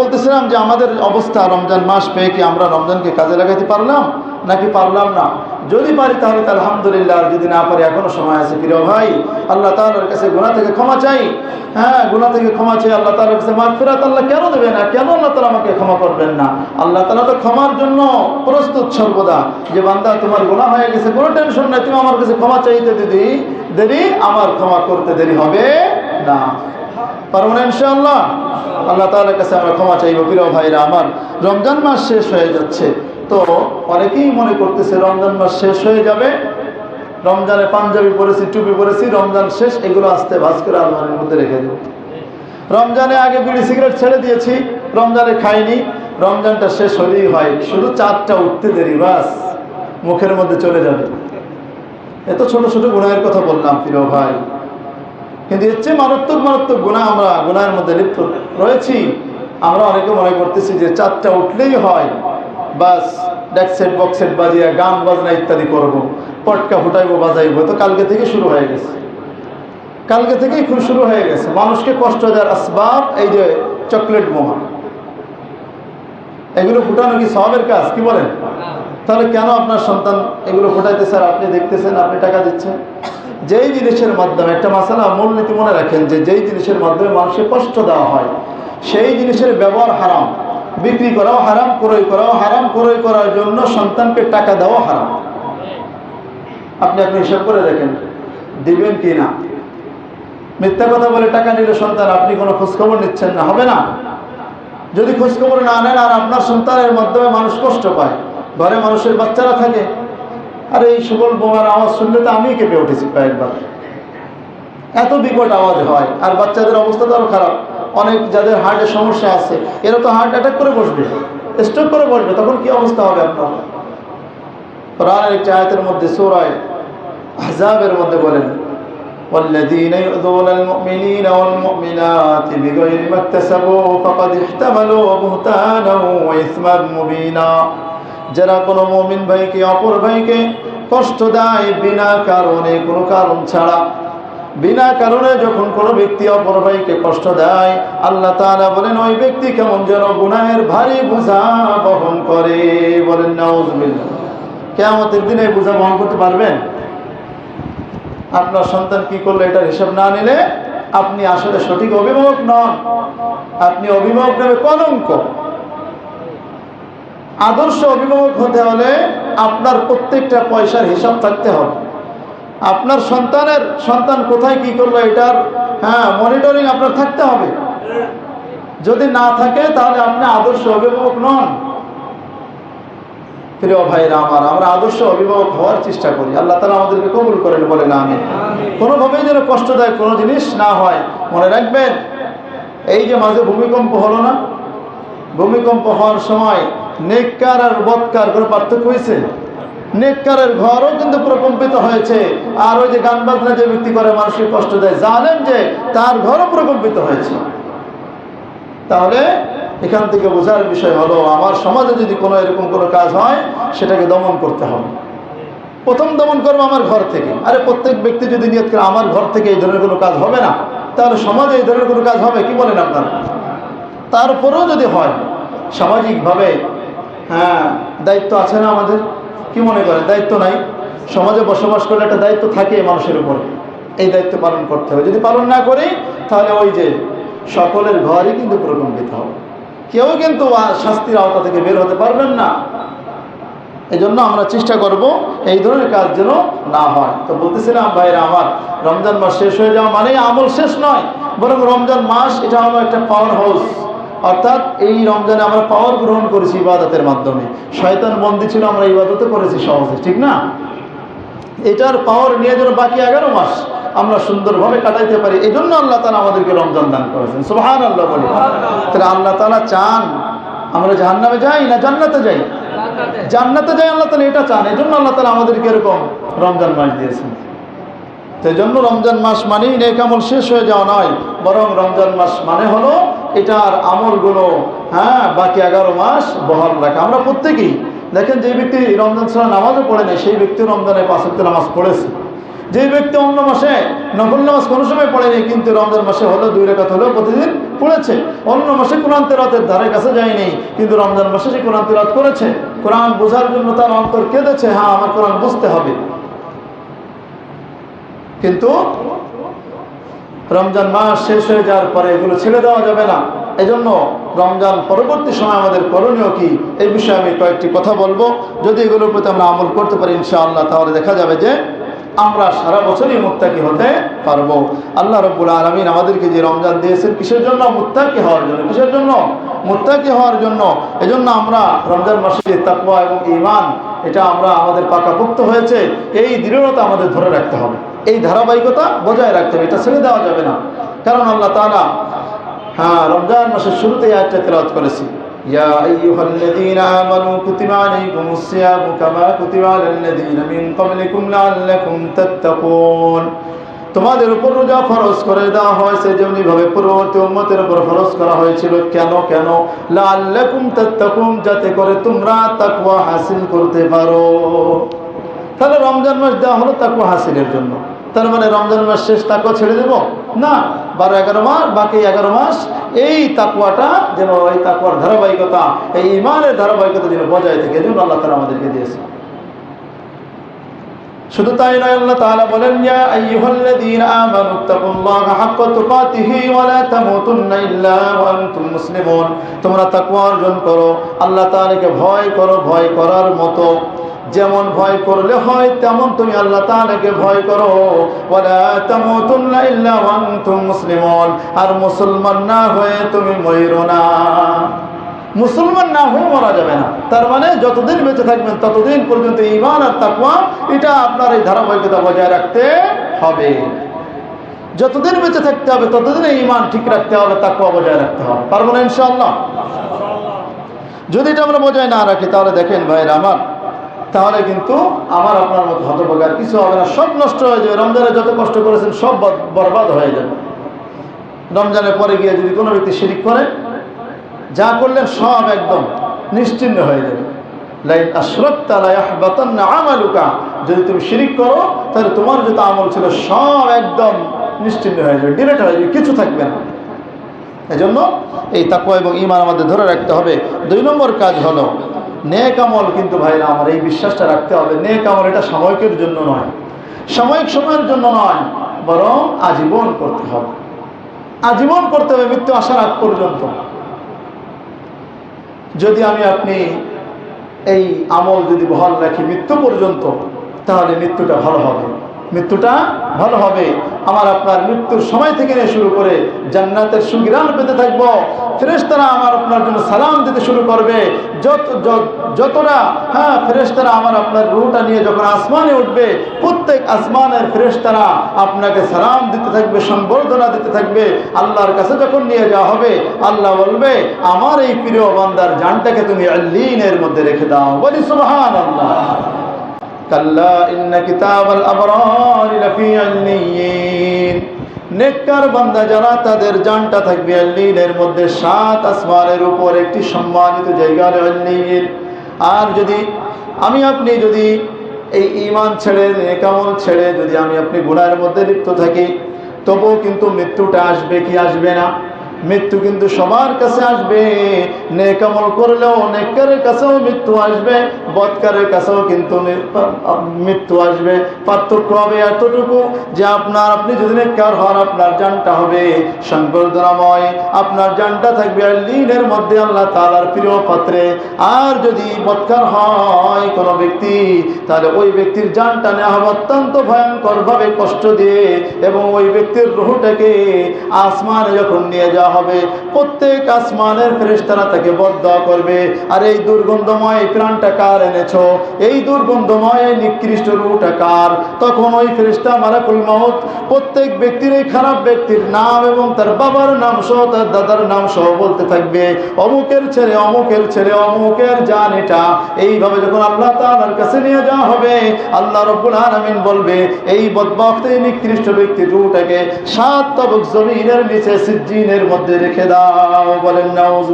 বলতেছিলাম যে আমাদের অবস্থা রমজান মাস পেয়ে কি আমরা রমজানকে কাজে লাগাইতে পারলাম নাকি পারলাম না? যদি পারি তাহলে তো আলহামদুলিল্লাহ, আর যদি না পারি এখনো সময় আছে। প্রিয় ভাই, আল্লাহ তাআলার কাছে গুনাহ থেকে ক্ষমা চাই। গুনাহ থেকে ক্ষমা চাই, আল্লাহ তাআলার কাছে মাগফিরাত আল্লাহ কেন দেবে না? কেন আল্লাহ তাআলা আমাকে ক্ষমা করবেন না? আল্লাহ তাআলা তো ক্ষমার জন্য প্রস্তুত সর্বদা। যে বান্দা তোমার গুনাহ হয়ে গেছে, কোনো টেনশন নাই, তুমি আমার কাছে ক্ষমা চাইতে দেরি, আমার ক্ষমা করতে দেরি হবে না। পারবো না ইনশাআল্লাহ? আল্লাহ তাআলার কাছে আমরা ক্ষমা চাইব। প্রিয় ভাইরা আমার, রমজান মাস শেষ হয়ে যাচ্ছে, তো অনেকেই মনে করতেছে রমজান মাস শেষ হয়ে যাবে, রমজানে পাঞ্জাবি পরেছি, টুপি পরেছি, রমজান শেষ, এগুলো আস্তে ভাজ করে আলমারির মধ্যে রেখে দেব। রমজানে আগে বিড়ি সিগারেট ছেড়ে দিয়েছি, রমজানে খাইনি, রমজানটা শেষ হলেই হয় শুধু চাঁদটা উঠতে দেরি, বাস মুখের মধ্যে চলে যাবে। এত ছোট ছোট গুনাহের কথা বললাম প্রিয় ভাই, কিন্তু এর চেয়ে মারাত্মক গুনাহ, আমরা গুনাহের মধ্যে লিপ্ত রয়েছি। আমরা অনেকে মনে করতেছি যে চাঁদটা উঠলেই হয়, বাস ডেক সেট বক্স সেট বাজিয়ে গান বাজনা ইত্যাদি করব, পটকা ফুটাইবো, বাজাইবো। তো কালকে থেকে শুরু হয়ে গেছে, কালকে থেকেই শুরু হয়ে গেছে মানুষকে কষ্ট দেওয়ার আসবাব। এই যে চকলেট বোমা, এগুলো ফুটানো কি সওয়াবের কাজ? কি বলেন? তাহলে কেন আপনার সন্তান এগুলো ফুটাইতেছে আর আপনি দেখতেছেন, আপনি টাকা দিচ্ছেন? যেই জিনিসের মাধ্যমে, একটা মাসালা মূলনীতি মনে রাখেন, যে যেই জিনিসের মাধ্যমে মানুষকে কষ্ট দেওয়া হয় সেই জিনিসের ব্যবহার হারাম, বিক্রি করাও হারাম, ক্রয় করাও হারাম, ক্রয় করার জন্য সন্তানকে টাকা দেওয়া হারাম। আপনি হিসাব করে দেখেন দিবেন কি না। মিথ্যা কথা বলে টাকা নিলে সন্তান, আপনি কোনো খোঁজখবর নিচ্ছেন না, হবে না? যদি খোঁজখবর না নেন আর আপনার সন্তানের মাধ্যমে মানুষ কষ্ট পায়, ঘরে মানুষের বাচ্চারা থাকে, আর এই সুবল বোমার আওয়াজ শুনলে তো আমি কেঁপে উঠেছি কয়েকবার। এত বিকট আওয়াজ হয়, আর বাচ্চাদের অবস্থা তো আরো খারাপ। অনেক যাদের হার্টের সমস্যা আছে, এরা তো হার্ট অ্যাটাক করে বসবে, স্ট্রোক করে বসবে, তখন কি অবস্থা হবে আপনার? কোরআনের একটি আয়াতের মধ্যে সূরা আহজাবের মধ্যে বলেন, والذين يؤذون المؤمنين والمؤمنات بغير ما اكتسبوا فقد احتملوا بهتانا وإثما مبينا। যারা কোনো মুমিন ভাইকে, অপর ভাইকে কষ্ট দেয় বিনা কারণে, কোনো কারণ ছাড়া, বিনা কারণে যখন কোনো ব্যক্তি অপর ভাইকে কষ্ট দেয়, আল্লাহ তাআলা বলেন ওই ব্যক্তি কেমন যেন গুনাহের ভারী বোঝা বহন করে। বলেন নাউযুবিল্লাহ। কিয়ামতের দিনে বোঝা বহন করতে পারবেন? আপনার সন্তান কি করলো এটার হিসাব না নিলে আপনি আসলে সঠিক অভিভাবক নন, আপনি অভিভাবক নেবে কলঙ্ক। আদর্শ অভিভাবক হতে হলে আপনার প্রত্যেকটা পয়সার হিসাব থাকতে হবে। আপনার সন্তান কোথায় কি করলো এটার মনিটরিং আপনার থাকতে হবে। যদি না থাকে তাহলে আপনি আদর্শ অভিভাবক নন। প্রিয় ভাইরা আমার, আমরা আদর্শ অভিভাবক হওয়ার চেষ্টা করি। আল্লাহ তাআলা আমাদেরকে কবুল করেন, বলেন আমিন। কোনোভাবেই যেন কষ্টদায়ক কোনো জিনিস না হয়। মনে রাখবেন, এই যে মাঝে ভূমিকম্প হলো না, ভূমিকম্প হওয়ার সময় নেককার আর বদকার কোনো পার্থক্য হয়েছে? নেককারের ঘরও কিন্তু প্রকম্পিত হয়েছে, আর ওই যে গান বাজনা যে ব্যক্তি করে মানুষকে কষ্ট দেয়, জানেন যে তার ঘরও প্রকম্পিত হয়েছে। তাহলে এখান থেকে বোঝার বিষয় হলো, আমার সমাজে যদি কোনো এরকম কোনো কাজ হয় সেটাকে দমন করতে হবে। প্রথম দমন করবো আমার ঘর থেকে। আরে প্রত্যেক ব্যক্তি যদি নিয়ত করে আমার ঘর থেকে এই ধরনের কোনো কাজ হবে না, তাহলে সমাজে এই ধরনের কোনো কাজ হবে? কি বলেন আপনারা? তারপরেও যদি হয় সামাজিকভাবে, দায়িত্ব আছে না আমাদের? কি মনে করেন দায়িত্ব নাই? সমাজে বসবাস করলে একটা দায়িত্ব থাকে মানুষের উপরে, এই দায়িত্ব পালন করতে হবে। যদি পালন না করি তাহলে ওই যে সকলের ঘরই কিন্তু প্রকম্পিত হবে, কেউ কিন্তু শাস্তির আওতা থেকে বের হতে পারবেন না। এই জন্য আমরা চেষ্টা করব এই ধরনের কাজ যেন না হয়। তো বলতেছিলাম ভাইরা আমার, রমজান মাস শেষ হয়ে যাওয়া মানে আমল শেষ নয়, বরং রমজান মাস এটা হলো একটা পাওয়ার হাউস। অর্থাৎ এই রমজানে আমরা পাওয়ার গ্রহণ করেছি ইবাদতের মাধ্যমে। শয়তান বন্দী ছিল, আমরা ইবাদতও করেছি সহজে, ঠিক না? এটার পাওয়ার নিয়ে যেন বাকি 11 মাস আমরা সুন্দরভাবে কাটাইতে পারি, এই জন্য আল্লাহ তাআলা আমাদেরকে রমজান দান করেছেন। সুবহানাল্লাহ বলি। তাহলে আল্লাহ তাআলা চান আমরা জাহান্নামে যাই না জান্নাতে যাই? জান্নাতে যাই আল্লাহ তাআলা এটা চান, এই জন্য আল্লাহ তাআলা আমাদেরকে এরকম রমজান মাস দিয়েছেন। সেই জন্য রমজান মাস মানেই নেক আমল শেষ হয়ে যাওয়া নয়, বরং রমজান মাস মানে হলো এটার আমলগুলো বাকি 11 মাস বহাল রাখা। আমরা প্রত্যেকেই দেখেন, যে ব্যক্তি রমজান ছাড়া নামাজও পড়ে নেই সেই ব্যক্তিও রমজানে 5 ওয়াক্ত নামাজ পড়েছে। যে ব্যক্তি অন্য মাসে নফল নামাজ কোনো সময় পড়েনি, কিন্তু রমজান মাসে হলেও 2 রাকাত হলেও প্রতিদিন পড়েছে, অন্য মাসে কোরআন তেলাওয়াতের ধারে কাছে যায়নি, কিন্তু রমজান মাসে সে কোরআন তেলাওয়াত করেছে, কোরআন বোঝার জন্য তার অন্তর কেঁদেছে, হ্যাঁ আমার কোরআন বুঝতে হবে। কিন্তু রমজান মাস শেষ হয়ে যাওয়ার পরে এগুলো ছেড়ে দেওয়া যাবে না। এজন্য রমজান পরবর্তী সময় আমাদের করণীয় কি, এই বিষয়ে আমি কয়েকটি কথা বলবো। যদি এগুলোর প্রতি আমরা আমল করতে পারি ইনশাআল্লাহ, তাহলে দেখা যাবে যে আমরা সারা বছরই মুত্তাকি হতে পারবো। আল্লাহ রাব্বুল আলামিন আমাদেরকে যে রমজান দিয়েছেন কিসের জন্য? মুত্তাকি হওয়ার জন্য। কিসের জন্য? মুত্তাকি হওয়ার জন্য। এজন্য আমরা রমজান মাসে যে তাকওয়া এবং ঈমান, এটা আমরা আমাদের পাকাপোক্ত হয়েছে, এই দৃঢ়তা আমাদের ধরে রাখতে হবে, এই ধারাবাহিকতা বজায় রাখতে হবে, এটা ছেড়ে দেওয়া যাবে না। কারণ আল্লাহ তাআলা রমজান মাসের শুরুতেই আয়াতটা তেলাওয়াত করেছি, ইয়া আইয়ুহাল্লাযীনা আমানু কুতিবা আলাইকুমুস সিয়ামু কামা কুতিবা আলাল্লাযীনা মিন ক্বাবলিকুম লাআল্লাকুম তাত্তাকুন। তোমাদের উপর রোজা ফরজ করে দেওয়া হয়েছে যেমনিভাবে পূর্ববর্তী উম্মতের উপর ফরজ করা হয়েছিল। কেন? লাআল্লাকুম তাত্তাকুন, যাতে করে তোমরা তাকওয়া হাসিল করতে পারো। তাহলে রমজান মাস দেওয়া হলো তাকওয়া হাসিলের জন্য। তার মানে রমজান মাস শেষ তাকওয়া ছেড়ে দেব না, 12-11 মাস, বাকি 11 মাস এই তাকওয়াটা যেন, এই তাকওয়ার ধারাবাহিকতা, এই ঈমানের ধারাবাহিকতা যেন বজায় থাকে, এজন্য আল্লাহ তাআলা আমাদেরকে দিয়েছে। শুধু তাই নয়, আল্লাহ তাআলা বলেন, ইয়া আইয়ুহাল্লাযীনা আমানু তাকুল্লাহা হাক্কা তুকাতিহি ওয়া লা তামুতুন্না ইল্লা ওয়া আনতুম মুসলিমুন। তোমরা তাকওয়া অর্জন করো, আল্লাহ তাআলাকে ভয় করো, ভয় করার মতো যেমন ভয় করলে হয় তেমন তুমি আল্লাহ তাআলাকে ভয় করো। ওয়ালা তামুতুন্না ইল্লা ওয়া আনতুম মুসলিমুন, আর মুসলমান না হয়ে তুমি মরো না। মুসলমান না হয়ে মরা যাবে না। তার মানে যতদিন বেঁচে থাকবেন ততদিন পর্যন্ত ঈমান আর তাকওয়া, এটা আপনার এই ধারাবাহিকতা বজায় রাখতে হবে। যতদিন বেঁচে থাকতে হবে ততদিন ঈমান ঠিক রাখতে হবে, তাকওয়া বজায় রাখতে হবে। পারবো না ইনশাআল্লাহ? যদি এটা আমরা বজায় না রাখি, তাহলে দেখেন ভাইরা আমার, তাহলে কিন্তু আমার আপনার মতো হতভাগার কিছু হবে না, সব নষ্ট হয়ে যাবে। রমজানে যত কষ্ট করেছেন সব বরবাদ হয়ে যাবে। রমজানের পরে গিয়ে যদি কোনো ব্যক্তি শিরিক করে, যা করলেন সব একদম নিশ্চিহ্ন হয়ে যাবে। লাইন আশরাকতা লা ইয়াহবাতান্না আমালুকা, যদি তুমি শিরিক করো তাহলে তোমার যত আমল ছিল সব একদম নিশ্চিহ্ন হয়ে যাবে, ডিলিট হয়ে যাবে, কিছু থাকবে না। এজন্য এই তাকওয়া এবং ঈমান আমাদের ধরে রাখতে হবে। 2 নম্বর কাজ হলো নেক আমল। কিন্তু ভাইরা আমার এই বিশ্বাসটা রাখতে হবে, নেক আমল এটা সাময়িকের জন্য নয়, সাময়িক সময়ের জন্য নয়, বরং আজীবন করতে হবে। আজীবন করতে হবে, মৃত্যু আসার আগ পর্যন্ত। যদি আমি আপনি এই আমল যদি বহাল রাখি মৃত্যু পর্যন্ত, তাহলে মৃত্যুটা ভালো হবে, মৃত্যুটা ভালো হবে। আমার আপনার মৃত্যুর সময় থেকে নিয়ে শুরু করে জান্নাতের সুঘ্রাণ পেতে থাকবো। ফেরেশতারা আমার আপনার জন্য সালাম দিতে শুরু করবে। যতটা ফেরেশতারা আমার আপনার রূহটা নিয়ে যখন আসমানে উঠবে, প্রত্যেক আসমানের ফেরেশতারা আপনাকে সালাম দিতে থাকবে, সম্বর্ধনা দিতে থাকবে। আল্লাহর কাছে যখন নিয়ে যাওয়া হবে, আল্লাহ বলবে, আমার এই প্রিয় বান্দার জানটাকে তুমি আল্লীনের মধ্যে রেখে দাও। বলি সুবহানাল্লাহ। কাল্লা ইন্না কিতাবাল আবরার লাফি আল্লিয়িন। নেককার বান্দা যারা, তাদের জানটা থাকবে আল্লীনের মধ্যে, 7 আসমানের উপর একটি সম্মানিত জায়গা আল্লীন। আর যদি আমি আপনি যদি এই ঈমান ছেড়ে, নেক আমল ছেড়ে যদি আমি আপনি গুনাহের মধ্যে লিপ্ত থাকি, তবুও কিন্তু মৃত্যুটা আসবে কি আসবে না? মৃত্যু কিন্তু সবার কাছে আসবে। নেক আমল করলেও নেককারের কাছেও মৃত্যু আসবে, বদকারের কাছেও কিন্তু মৃত্যু আসবে। পার্থক্য হবে এতটুকু যে আপনি যদি নেককার হন, আপনার জানটা হবে সম্বর্ধনাময়, আপনার জানটা থাকবে আল্লীনের মধ্যে, আল্লাহ তাআলার প্রিয় পাত্রে। আর যদি বদকার হয় কোনো ব্যক্তি, তাহলে ওই ব্যক্তির জানটা নেওয়া হবে অত্যন্ত ভয়ঙ্করভাবে কষ্ট দিয়ে, এবং ওই ব্যক্তির রূহটাকে আসমানে যখন নিয়ে যাওয়া হবে, প্রত্যেক আসমানের ফেরেশতারা তাকে বদদোয়া করবে, আর এই দুর্গন্ধময় প্রাণটা কার এনেছো, এই দুর্গন্ধময় নিকৃষ্ট রূহটা কার? তখন ওই ফেরেশতা মালাকুল মউত প্রত্যেক ব্যক্তির, এই খারাপ ব্যক্তির নাম এবং তার বাবার নাম সহ, তার দাদার নাম সহ বলতে থাকবে, অমুকের ছেলে, অমুকের ছেলে, অমুকের জান এটা। এইভাবে যখন আল্লাহ তাআলার কাছে নিয়ে যাওয়া হবে, আল্লাহ রাব্বুল আলামিন বলবে, এই বদবখত, এই নিকৃষ্ট ব্যক্তির রূহটাকে 7 তবক জমিনের নিচে সিজ্জিনের মধ্যে রেখে দাও। বলেন নাউযু